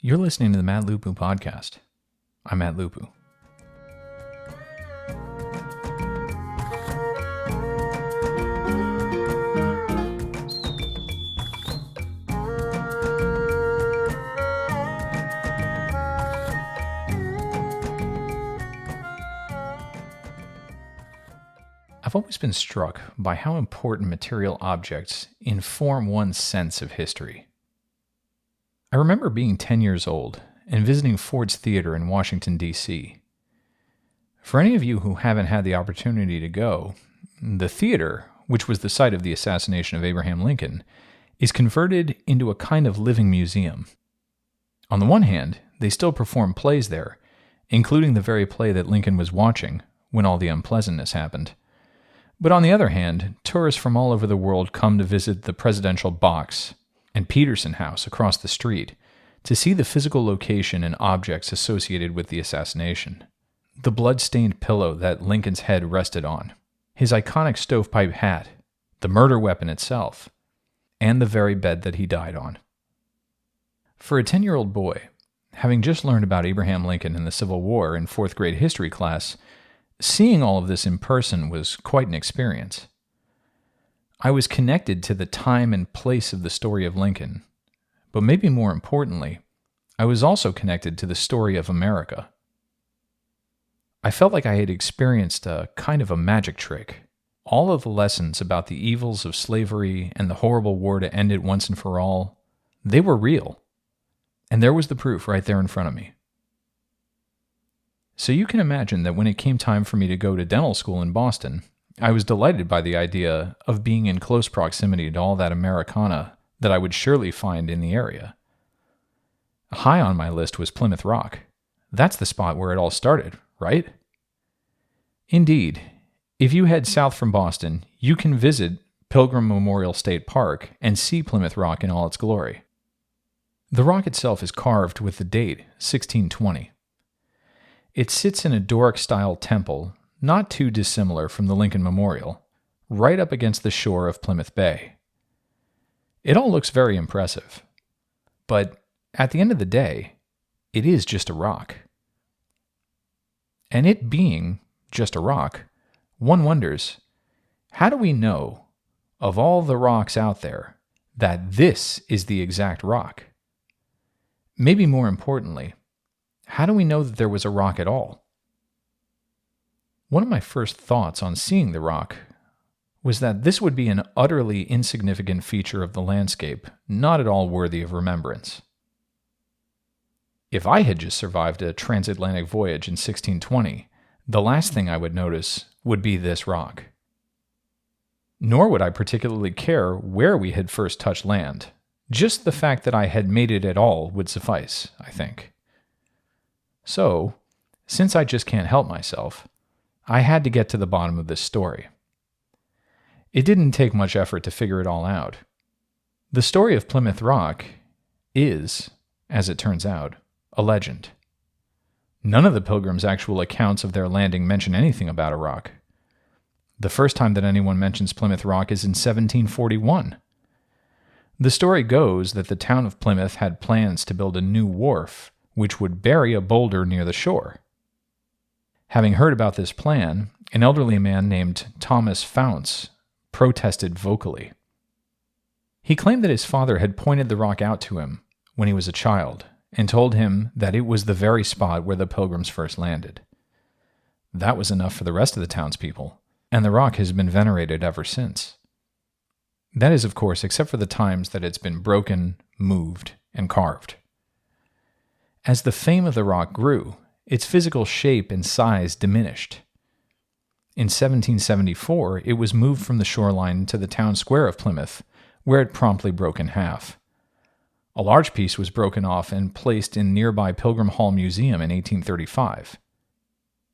You're listening to the Matt Lupu podcast. I'm Matt Lupu. I've always been struck by how important material objects inform one's sense of history. I remember being 10 years old and visiting Ford's Theater in Washington, D.C. For any of you who haven't had the opportunity to go, the theater, which was the site of the assassination of Abraham Lincoln, is converted into a kind of living museum. On the one hand, they still perform plays there, including the very play that Lincoln was watching when all the unpleasantness happened. But on the other hand, tourists from all over the world come to visit the Presidential Box and Peterson House across the street to see the physical location and objects associated with the assassination. The blood-stained pillow that Lincoln's head rested on, his iconic stovepipe hat, the murder weapon itself, and the very bed that he died on. For a 10-year-old boy, having just learned about Abraham Lincoln and the Civil War in 4th grade history class, seeing all of this in person was quite an experience. I was connected to the time and place of the story of Lincoln, but maybe more importantly, I was also connected to the story of America. I felt like I had experienced a kind of a magic trick. All of the lessons about the evils of slavery and the horrible war to end it once and for all, they were real. And there was the proof right there in front of me. So you can imagine that when it came time for me to go to dental school in Boston, I was delighted by the idea of being in close proximity to all that Americana that I would surely find in the area. High on my list was Plymouth Rock. That's the spot where it all started, right? Indeed, if you head south from Boston, you can visit Pilgrim Memorial State Park and see Plymouth Rock in all its glory. The rock itself is carved with the date 1620. It sits in a Doric-style temple, not too dissimilar from the Lincoln Memorial, right up against the shore of Plymouth Bay. It all looks very impressive. But at the end of the day, it is just a rock. And it being just a rock, one wonders, how do we know, of all the rocks out there, that this is the exact rock? Maybe more importantly, how do we know that there was a rock at all? One of my first thoughts on seeing the rock was that this would be an utterly insignificant feature of the landscape, not at all worthy of remembrance. If I had just survived a transatlantic voyage in 1620, the last thing I would notice would be this rock. Nor would I particularly care where we had first touched land. Just the fact that I had made it at all would suffice, I think. So, since I just can't help myself, I had to get to the bottom of this story. It didn't take much effort to figure it all out. The story of Plymouth Rock is, as it turns out, a legend. None of the Pilgrims' actual accounts of their landing mention anything about a rock. The first time that anyone mentions Plymouth Rock is in 1741. The story goes that the town of Plymouth had plans to build a new wharf which would bury a boulder near the shore. Having heard about this plan, an elderly man named Thomas Founts protested vocally. He claimed that his father had pointed the rock out to him when he was a child and told him that it was the very spot where the Pilgrims first landed. That was enough for the rest of the townspeople, and the rock has been venerated ever since. That is, of course, except for the times that it's been broken, moved, and carved. As the fame of the rock grew, its physical shape and size diminished. In 1774, it was moved from the shoreline to the town square of Plymouth, where it promptly broke in half. A large piece was broken off and placed in nearby Pilgrim Hall Museum in 1835.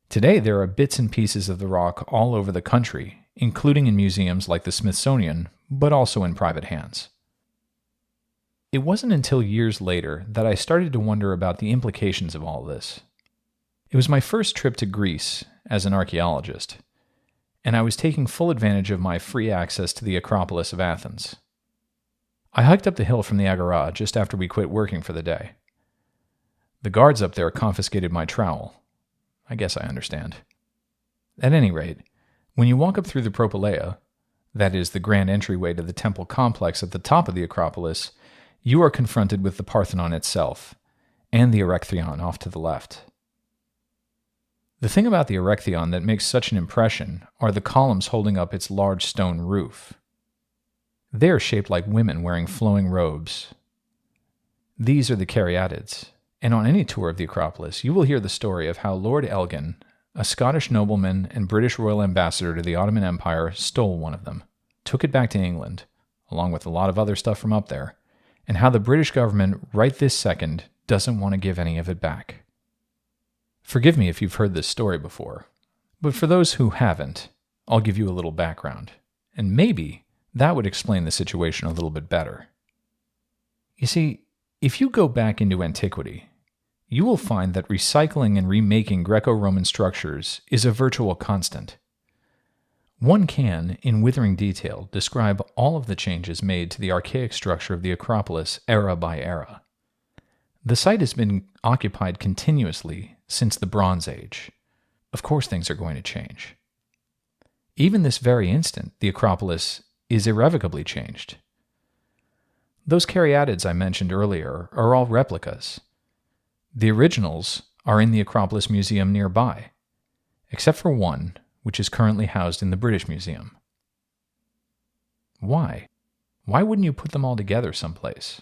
Today, there are bits and pieces of the rock all over the country, including in museums like the Smithsonian, but also in private hands. It wasn't until years later that I started to wonder about the implications of all this. It was my first trip to Greece as an archaeologist, and I was taking full advantage of my free access to the Acropolis of Athens. I hiked up the hill from the Agora just after we quit working for the day. The guards up there confiscated my trowel. I guess I understand. At any rate, when you walk up through the Propylaea, that is the grand entryway to the temple complex at the top of the Acropolis, you are confronted with the Parthenon itself, and the Erechtheion off to the left. The thing about the Erechtheion that makes such an impression are the columns holding up its large stone roof. They are shaped like women wearing flowing robes. These are the caryatids, and on any tour of the Acropolis, you will hear the story of how Lord Elgin, a Scottish nobleman and British royal ambassador to the Ottoman Empire, stole one of them, took it back to England, along with a lot of other stuff from up there, and how the British government right this second doesn't want to give any of it back. Forgive me if you've heard this story before, but for those who haven't, I'll give you a little background, and maybe that would explain the situation a little bit better. You see, if you go back into antiquity, you will find that recycling and remaking Greco-Roman structures is a virtual constant. One can, in withering detail, describe all of the changes made to the archaic structure of the Acropolis era by era. The site has been occupied continuously since the Bronze Age. Of course things are going to change. Even this very instant, the Acropolis is irrevocably changed. Those caryatids I mentioned earlier are all replicas. The originals are in the Acropolis Museum nearby, except for one, which is currently housed in the British Museum. Why? Why wouldn't you put them all together someplace?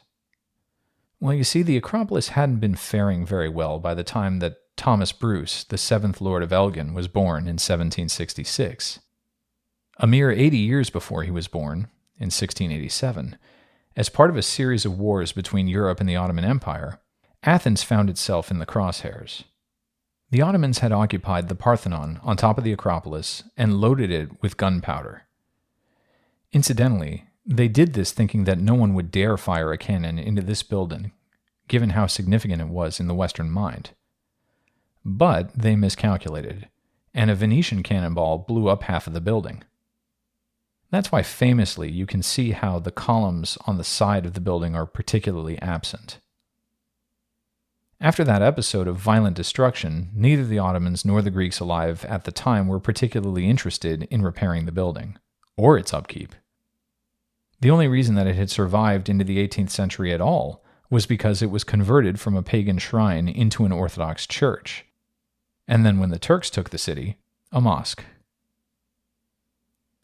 Well, you see, the Acropolis hadn't been faring very well by the time that Thomas Bruce, the 7th Lord of Elgin, was born in 1766. A mere 80 years before he was born, in 1687, as part of a series of wars between Europe and the Ottoman Empire, Athens found itself in the crosshairs. The Ottomans had occupied the Parthenon on top of the Acropolis and loaded it with gunpowder. Incidentally, they did this thinking that no one would dare fire a cannon into this building, given how significant it was in the Western mind. But they miscalculated, and a Venetian cannonball blew up half of the building. That's why famously you can see how the columns on the side of the building are particularly absent. After that episode of violent destruction, neither the Ottomans nor the Greeks alive at the time were particularly interested in repairing the building, or its upkeep. The only reason that it had survived into the 18th century at all was because it was converted from a pagan shrine into an Orthodox church, and then when the Turks took the city, a mosque.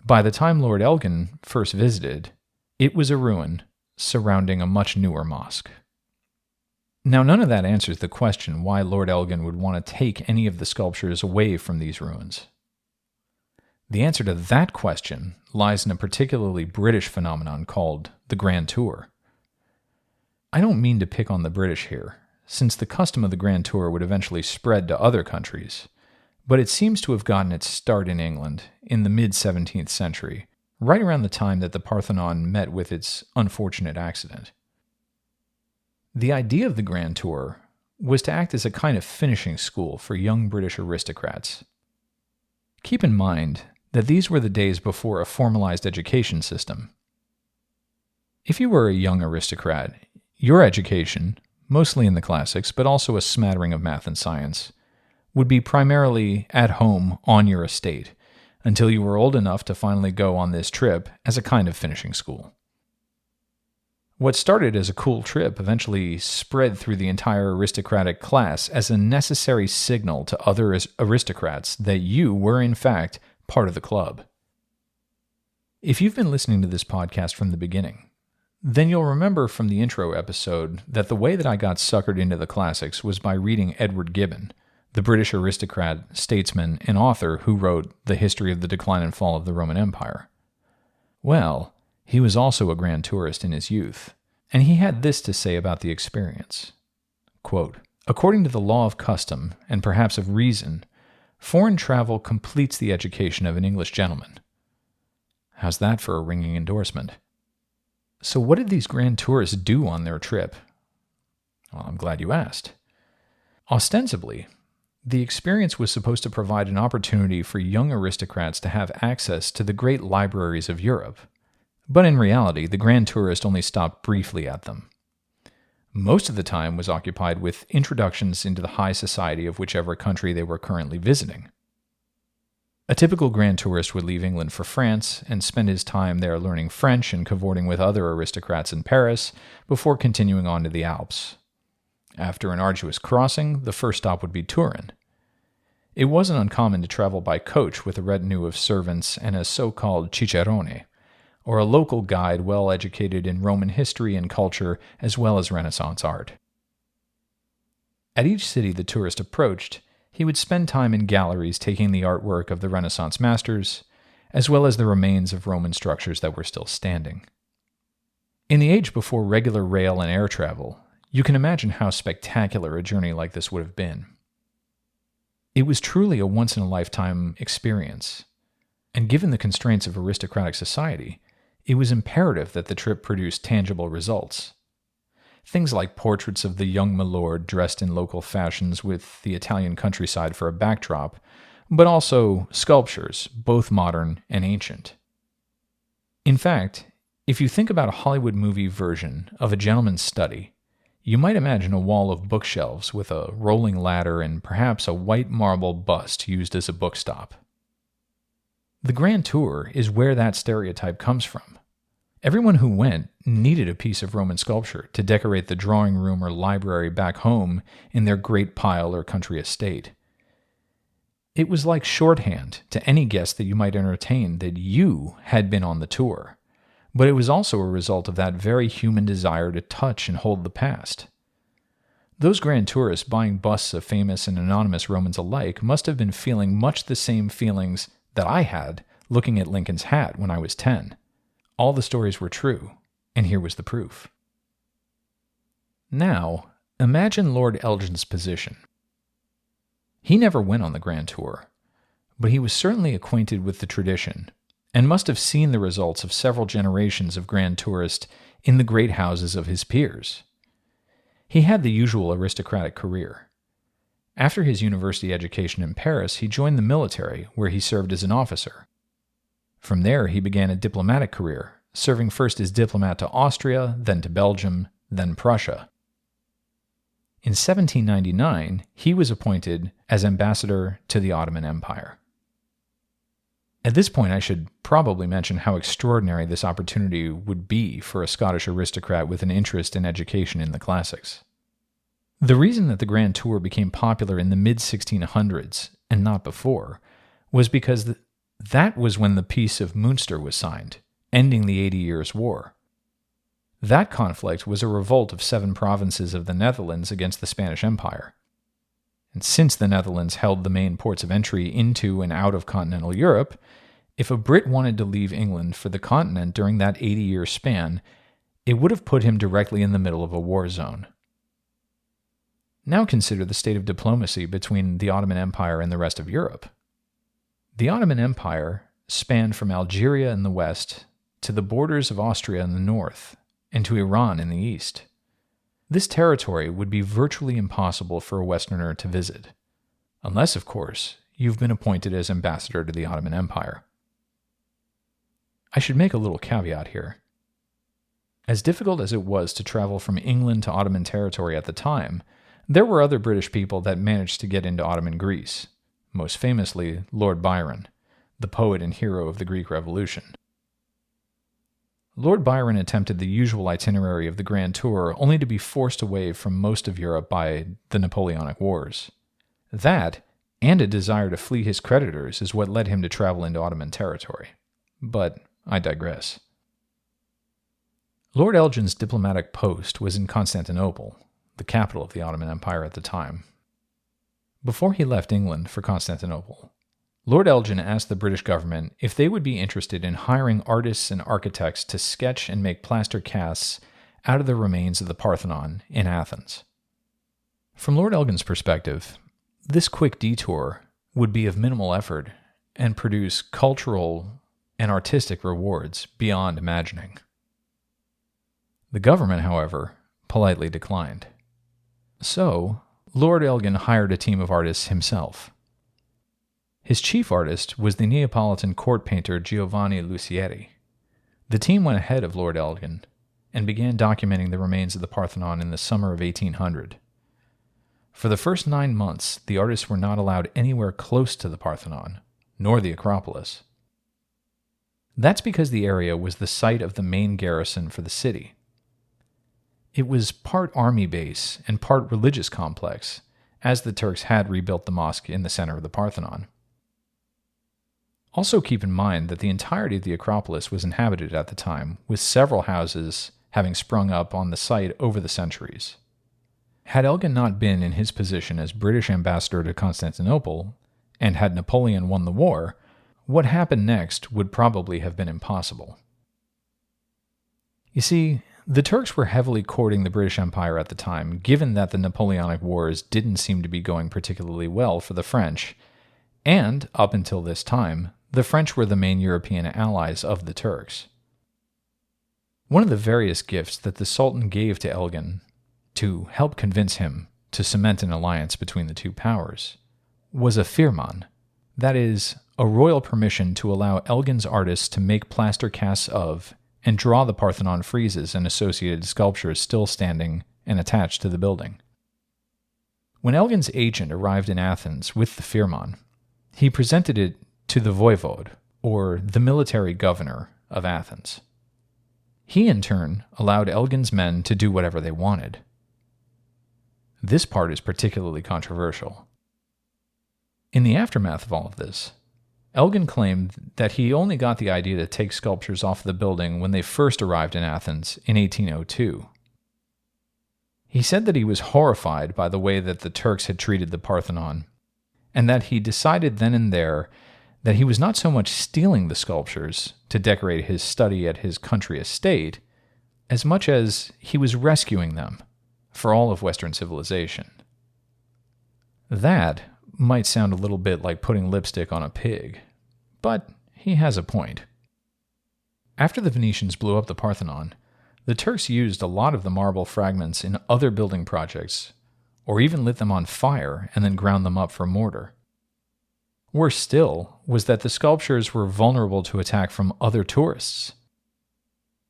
By the time Lord Elgin first visited, it was a ruin surrounding a much newer mosque. Now, none of that answers the question why Lord Elgin would want to take any of the sculptures away from these ruins. The answer to that question lies in a particularly British phenomenon called the Grand Tour. I don't mean to pick on the British here, since the custom of the Grand Tour would eventually spread to other countries, but it seems to have gotten its start in England in the mid-17th century, right around the time that the Parthenon met with its unfortunate accident. The idea of the Grand Tour was to act as a kind of finishing school for young British aristocrats. Keep in mind that these were the days before a formalized education system. If you were a young aristocrat, your education, mostly in the classics, but also a smattering of math and science, would be primarily at home on your estate until you were old enough to finally go on this trip as a kind of finishing school. What started as a cool trip eventually spread through the entire aristocratic class as a necessary signal to other aristocrats that you were, in fact, part of the club. If you've been listening to this podcast from the beginning, then you'll remember from the intro episode that the way that I got suckered into the classics was by reading Edward Gibbon, the British aristocrat, statesman, and author who wrote The History of the Decline and Fall of the Roman Empire. Well, he was also a grand tourist in his youth, and he had this to say about the experience. Quote, "According to the law of custom, and perhaps of reason, foreign travel completes the education of an English gentleman." How's that for a ringing endorsement? So what did these grand tourists do on their trip? Well, I'm glad you asked. Ostensibly, the experience was supposed to provide an opportunity for young aristocrats to have access to the great libraries of Europe. But in reality, the grand tourist only stopped briefly at them. Most of the time was occupied with introductions into the high society of whichever country they were currently visiting. A typical grand tourist would leave England for France and spend his time there learning French and cavorting with other aristocrats in Paris before continuing on to the Alps. After an arduous crossing, the first stop would be Turin. It wasn't uncommon to travel by coach with a retinue of servants and a so-called cicerone, or a local guide well educated in Roman history and culture as well as Renaissance art. At each city the tourist approached, he would spend time in galleries taking the artwork of the Renaissance masters, as well as the remains of Roman structures that were still standing. In the age before regular rail and air travel, you can imagine how spectacular a journey like this would have been. It was truly a once-in-a-lifetime experience, and given the constraints of aristocratic society, it was imperative that the trip produce tangible results. Things like portraits of the young milord dressed in local fashions with the Italian countryside for a backdrop, but also sculptures, both modern and ancient. In fact, if you think about a Hollywood movie version of A Gentleman's Study, you might imagine a wall of bookshelves with a rolling ladder and perhaps a white marble bust used as a bookstop. The Grand Tour is where that stereotype comes from. Everyone who went needed a piece of Roman sculpture to decorate the drawing room or library back home in their great pile or country estate. It was like shorthand to any guest that you might entertain that you had been on the tour, but it was also a result of that very human desire to touch and hold the past. Those grand tourists buying busts of famous and anonymous Romans alike must have been feeling much the same feelings that I had looking at Lincoln's hat when I was 10. All the stories were true, and here was the proof. Now, imagine Lord Elgin's position. He never went on the Grand Tour, but he was certainly acquainted with the tradition, and must have seen the results of several generations of grand tourists in the great houses of his peers. He had the usual aristocratic career. After his university education in Paris, he joined the military, where he served as an officer. From there, he began a diplomatic career, serving first as diplomat to Austria, then to Belgium, then Prussia. In 1799, he was appointed as ambassador to the Ottoman Empire. At this point, I should probably mention how extraordinary this opportunity would be for a Scottish aristocrat with an interest in education in the classics. The reason that the Grand Tour became popular in the mid-1600s, and not before, was because that was when the Peace of Münster was signed, ending the 80 Years' War. That conflict was a revolt of 7 provinces of the Netherlands against the Spanish Empire. And since the Netherlands held the main ports of entry into and out of continental Europe, if a Brit wanted to leave England for the continent during that 80-year span, it would have put him directly in the middle of a war zone. Now consider the state of diplomacy between the Ottoman Empire and the rest of Europe. The Ottoman Empire spanned from Algeria in the west to the borders of Austria in the north and to Iran in the east. This territory would be virtually impossible for a Westerner to visit, unless, of course, you've been appointed as ambassador to the Ottoman Empire. I should make a little caveat here. As difficult as it was to travel from England to Ottoman territory at the time, there were other British people that managed to get into Ottoman Greece, most famously Lord Byron, the poet and hero of the Greek Revolution. Lord Byron attempted the usual itinerary of the Grand Tour only to be forced away from most of Europe by the Napoleonic Wars. That, and a desire to flee his creditors, is what led him to travel into Ottoman territory. But I digress. Lord Elgin's diplomatic post was in Constantinople, the capital of the Ottoman Empire at the time. Before he left England for Constantinople, Lord Elgin asked the British government if they would be interested in hiring artists and architects to sketch and make plaster casts out of the remains of the Parthenon in Athens. From Lord Elgin's perspective, this quick detour would be of minimal effort and produce cultural and artistic rewards beyond imagining. The government, however, politely declined. So, Lord Elgin hired a team of artists himself. His chief artist was the Neapolitan court painter Giovanni Lucieri. The team went ahead of Lord Elgin, and began documenting the remains of the Parthenon in the summer of 1800. For the first 9 months, the artists were not allowed anywhere close to the Parthenon, nor the Acropolis. That's because the area was the site of the main garrison for the city. It was part army base and part religious complex, as the Turks had rebuilt the mosque in the center of the Parthenon. Also keep in mind that the entirety of the Acropolis was inhabited at the time, with several houses having sprung up on the site over the centuries. Had Elgin not been in his position as British ambassador to Constantinople, and had Napoleon won the war, what happened next would probably have been impossible. You see, the Turks were heavily courting the British Empire at the time, given that the Napoleonic Wars didn't seem to be going particularly well for the French, and, up until this time, the French were the main European allies of the Turks. One of the various gifts that the Sultan gave to Elgin, to help convince him to cement an alliance between the two powers, was a firman, that is, a royal permission to allow Elgins Artists to make plaster casts of and draw the Parthenon friezes and associated sculptures still standing and attached to the building. When Elgin's agent arrived in Athens with the firman, he presented it to the voivode, or the military governor of Athens. He, in turn, allowed Elgin's men to do whatever they wanted. This part is particularly controversial. In the aftermath of all of this, Elgin claimed that he only got the idea to take sculptures off the building when they first arrived in Athens in 1802. He said that he was horrified by the way that the Turks had treated the Parthenon, and that he decided then and there that he was not so much stealing the sculptures to decorate his study at his country estate, as much as he was rescuing them for all of Western civilization. That might sound a little bit like putting lipstick on a pig, but he has a point. After the Venetians blew up the Parthenon, the Turks used a lot of the marble fragments in other building projects, or even lit them on fire and then ground them up for mortar. Worse still was that the sculptures were vulnerable to attack from other tourists.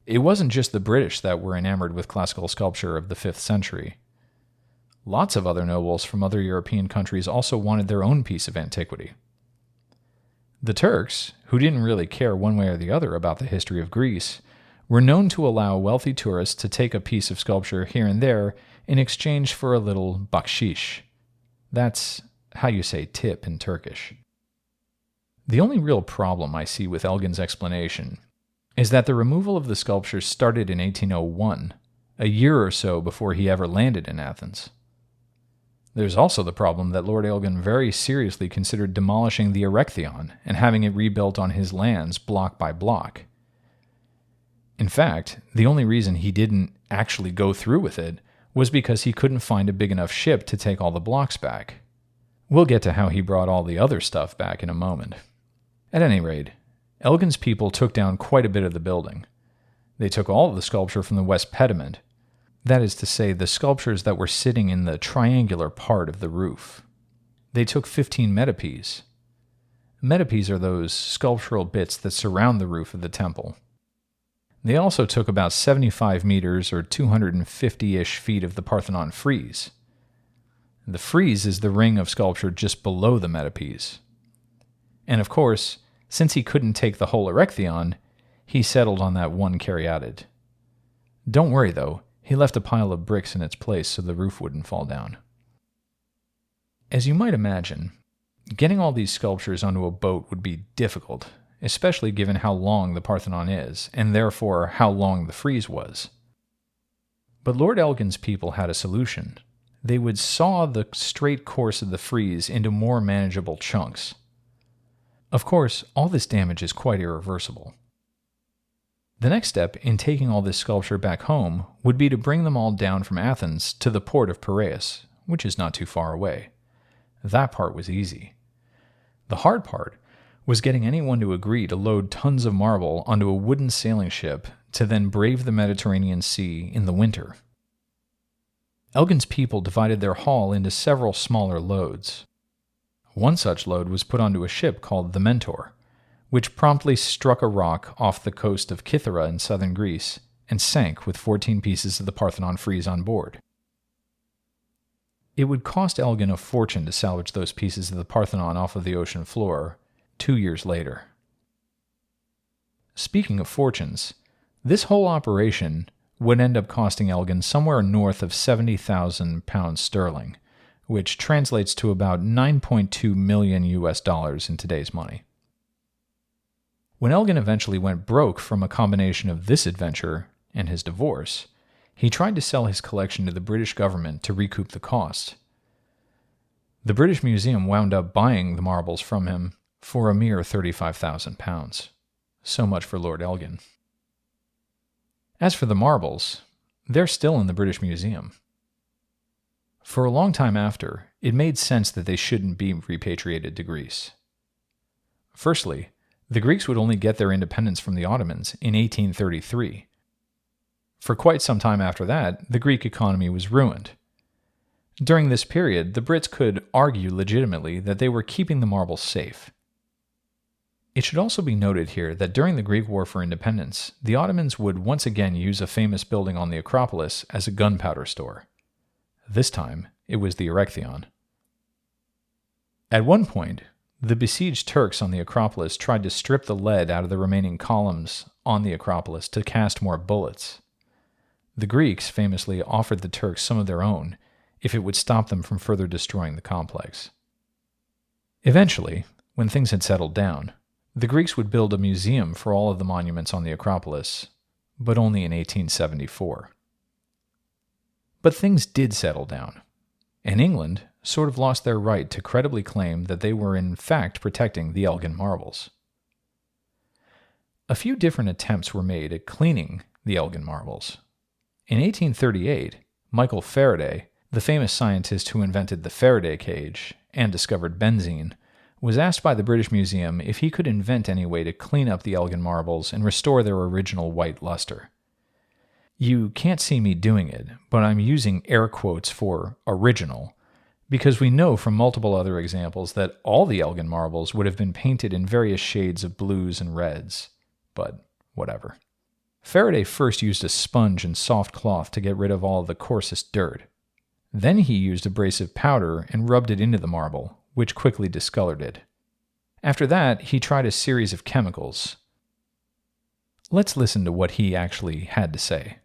It wasn't just the British that were enamored with classical sculpture of the 5th century. Lots of other nobles from other European countries also wanted their own piece of antiquity. The Turks, who didn't really care one way or the other about the history of Greece, were known to allow wealthy tourists to take a piece of sculpture here and there in exchange for a little bakshish. That's how you say tip in Turkish. The only real problem I see with Elgin's explanation is that the removal of the sculptures started in 1801, a year or so before he ever landed in Athens. There's also the problem that Lord Elgin very seriously considered demolishing the Erechtheion and having it rebuilt on his lands block by block. In fact, the only reason he didn't actually go through with it was because he couldn't find a big enough ship to take all the blocks back. We'll get to how he brought all the other stuff back in a moment. At any rate, Elgin's people took down quite a bit of the building. They took all of the sculpture from the west pediment, that is to say, the sculptures that were sitting in the triangular part of the roof. They took 15 metopes. Metopes are those sculptural bits that surround the roof of the temple. They also took about 75 meters or 250-ish feet of the Parthenon frieze. The frieze is the ring of sculpture just below the metopes. And of course, since he couldn't take the whole Erechtheion, he settled on that one caryatid. Don't worry though, he left a pile of bricks in its place so the roof wouldn't fall down. As you might imagine, getting all these sculptures onto a boat would be difficult, especially given how long the Parthenon is, and therefore how long the frieze was. But Lord Elgin's people had a solution. They would saw the straight course of the frieze into more manageable chunks. Of course, all this damage is quite irreversible. The next step in taking all this sculpture back home would be to bring them all down from Athens to the port of Piraeus, which is not too far away. That part was easy. The hard part was getting anyone to agree to load tons of marble onto a wooden sailing ship to then brave the Mediterranean Sea in the winter. Elgin's people divided their haul into several smaller loads. One such load was put onto a ship called the Mentor, which promptly struck a rock off the coast of Kythera in southern Greece and sank with 14 pieces of the Parthenon frieze on board. It would cost Elgin a fortune to salvage those pieces of the Parthenon off of the ocean floor 2 years later. Speaking of fortunes, this whole operation would end up costing Elgin somewhere north of £70,000 sterling, which translates to about 9.2 million US dollars in today's money. When Elgin eventually went broke from a combination of this adventure and his divorce, he tried to sell his collection to the British government to recoup the cost. The British Museum wound up buying the marbles from him for a mere £35,000. So much for Lord Elgin. As for the marbles, they're still in the British Museum. For a long time after, it made sense that they shouldn't be repatriated to Greece. Firstly, the Greeks would only get their independence from the Ottomans in 1833. For quite some time after that, the Greek economy was ruined. During this period, the Brits could argue legitimately that they were keeping the marbles safe. It should also be noted here that during the Greek War for Independence, the Ottomans would once again use a famous building on the Acropolis as a gunpowder store. This time, it was the Erechtheion. At one point, the besieged Turks on the Acropolis tried to strip the lead out of the remaining columns on the Acropolis to cast more bullets. The Greeks famously offered the Turks some of their own if it would stop them from further destroying the complex. Eventually, when things had settled down, the Greeks would build a museum for all of the monuments on the Acropolis, but only in 1874. But things did settle down, and England sort of lost their right to credibly claim that they were in fact protecting the Elgin marbles. A few different attempts were made at cleaning the Elgin marbles. In 1838, Michael Faraday, the famous scientist who invented the Faraday cage and discovered benzene, was asked by the British Museum if he could invent any way to clean up the Elgin marbles and restore their original white luster. You can't see me doing it, but I'm using air quotes for original, because we know from multiple other examples that all the Elgin marbles would have been painted in various shades of blues and reds, but whatever. Faraday first used a sponge and soft cloth to get rid of all of the coarsest dirt. Then he used abrasive powder and rubbed it into the marble, which quickly discolored it. After that, he tried a series of chemicals. Let's listen to what he actually had to say.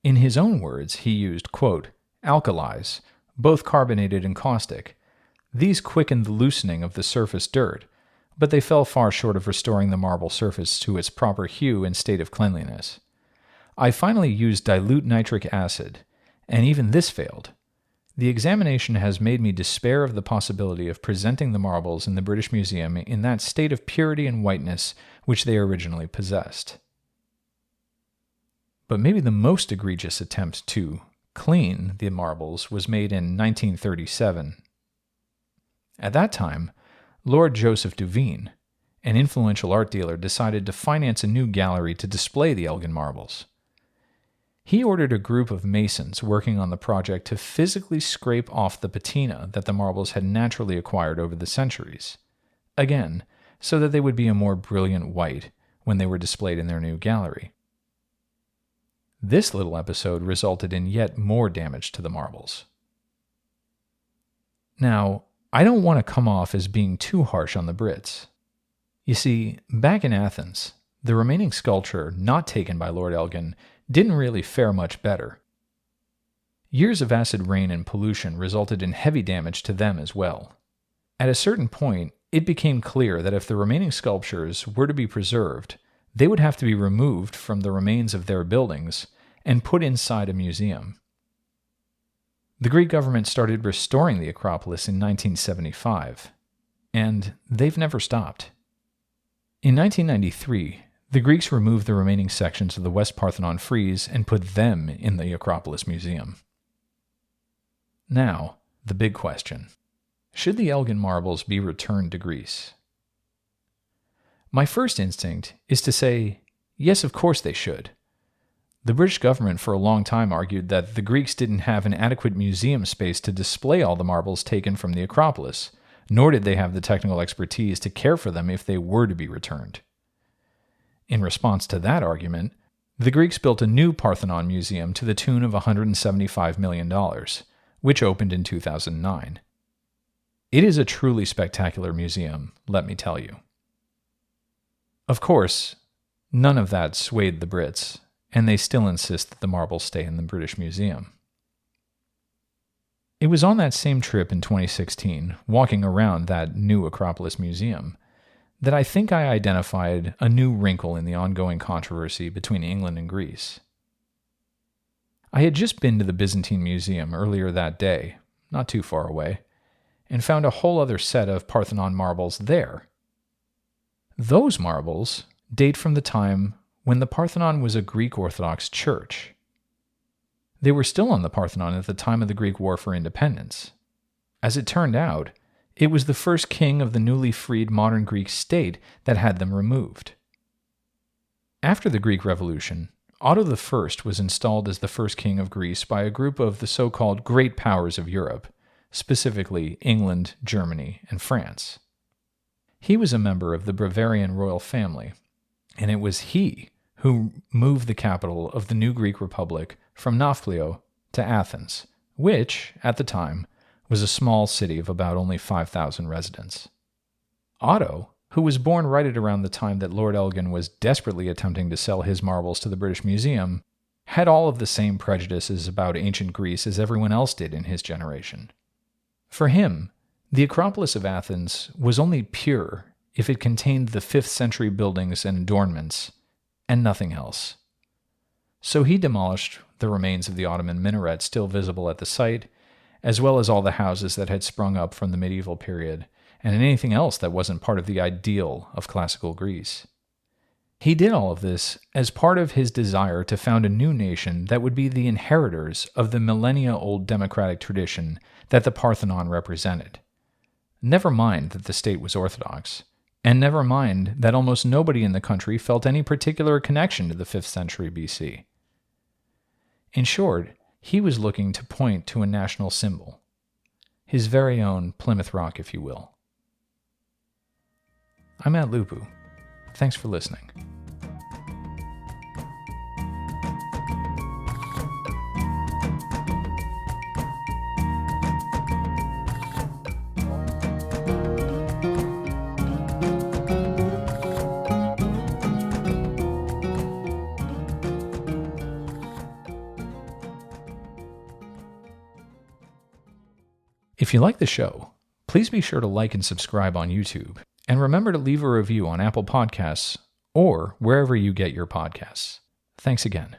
In his own words, he used, quote, alkalis, both carbonated and caustic. These quickened the loosening of the surface dirt, but they fell far short of restoring the marble surface to its proper hue and state of cleanliness. I finally used dilute nitric acid, and even this failed. The examination has made me despair of the possibility of presenting the marbles in the British Museum in that state of purity and whiteness which they originally possessed. But maybe the most egregious attempt to clean the marbles was made in 1937. At that time, Lord Joseph Duveen, an influential art dealer, decided to finance a new gallery to display the Elgin marbles. He ordered a group of masons working on the project to physically scrape off the patina that the marbles had naturally acquired over the centuries, again, so that they would be a more brilliant white when they were displayed in their new gallery. This little episode resulted in yet more damage to the marbles. Now, I don't want to come off as being too harsh on the Brits. You see, back in Athens, the remaining sculpture not taken by Lord Elgin didn't really fare much better. Years of acid rain and pollution resulted in heavy damage to them as well. At a certain point, it became clear that if the remaining sculptures were to be preserved, they would have to be removed from the remains of their buildings and put inside a museum. The Greek government started restoring the Acropolis in 1975, and they've never stopped. In 1993, the Greeks removed the remaining sections of the West Parthenon frieze and put them in the Acropolis Museum. Now, the big question. Should the Elgin marbles be returned to Greece? My first instinct is to say, yes, of course they should. The British government for a long time argued that the Greeks didn't have an adequate museum space to display all the marbles taken from the Acropolis, nor did they have the technical expertise to care for them if they were to be returned. In response to that argument, The Greeks built a new Parthenon museum to the tune of $175 million, which opened in 2009. It is a truly spectacular museum, let me tell you. Of course, none of that swayed the Brits, and they still insist that the marbles stay in the British Museum. It was on that same trip in 2016, walking around that new Acropolis Museum, that I think I identified a new wrinkle in the ongoing controversy between England and Greece. I had just been to the Byzantine Museum earlier that day, not too far away, and found a whole other set of Parthenon marbles there. Those marbles date from the time when the Parthenon was a Greek Orthodox church. They were still on the Parthenon at the time of the Greek War for Independence. As it turned out, it was the first king of the newly freed modern Greek state that had them removed. After the Greek Revolution, Otto I was installed as the first king of Greece by a group of the so-called Great Powers of Europe, specifically England, Germany, and France. He was a member of the Bavarian royal family, and it was he who moved the capital of the new Greek Republic from Nafplio to Athens, which, at the time, was a small city of about only 5,000 residents. Otto, who was born right at around the time that Lord Elgin was desperately attempting to sell his marbles to the British Museum, had all of the same prejudices about ancient Greece as everyone else did in his generation. For him, the Acropolis of Athens was only pure if it contained the 5th century buildings and adornments, and nothing else. So he demolished the remains of the Ottoman minaret still visible at the site, as well as all the houses that had sprung up from the medieval period, and anything else that wasn't part of the ideal of classical Greece. He did all of this as part of his desire to found a new nation that would be the inheritors of the millennia-old democratic tradition that the Parthenon represented. Never mind that the state was Orthodox, and never mind that almost nobody in the country felt any particular connection to the 5th century BC. In short, he was looking to point to a national symbol, his very own Plymouth Rock, if you will. I'm Matt Lupu. Thanks for listening. If you like the show, please be sure to like and subscribe on YouTube, and remember to leave a review on Apple Podcasts or wherever you get your podcasts. Thanks again.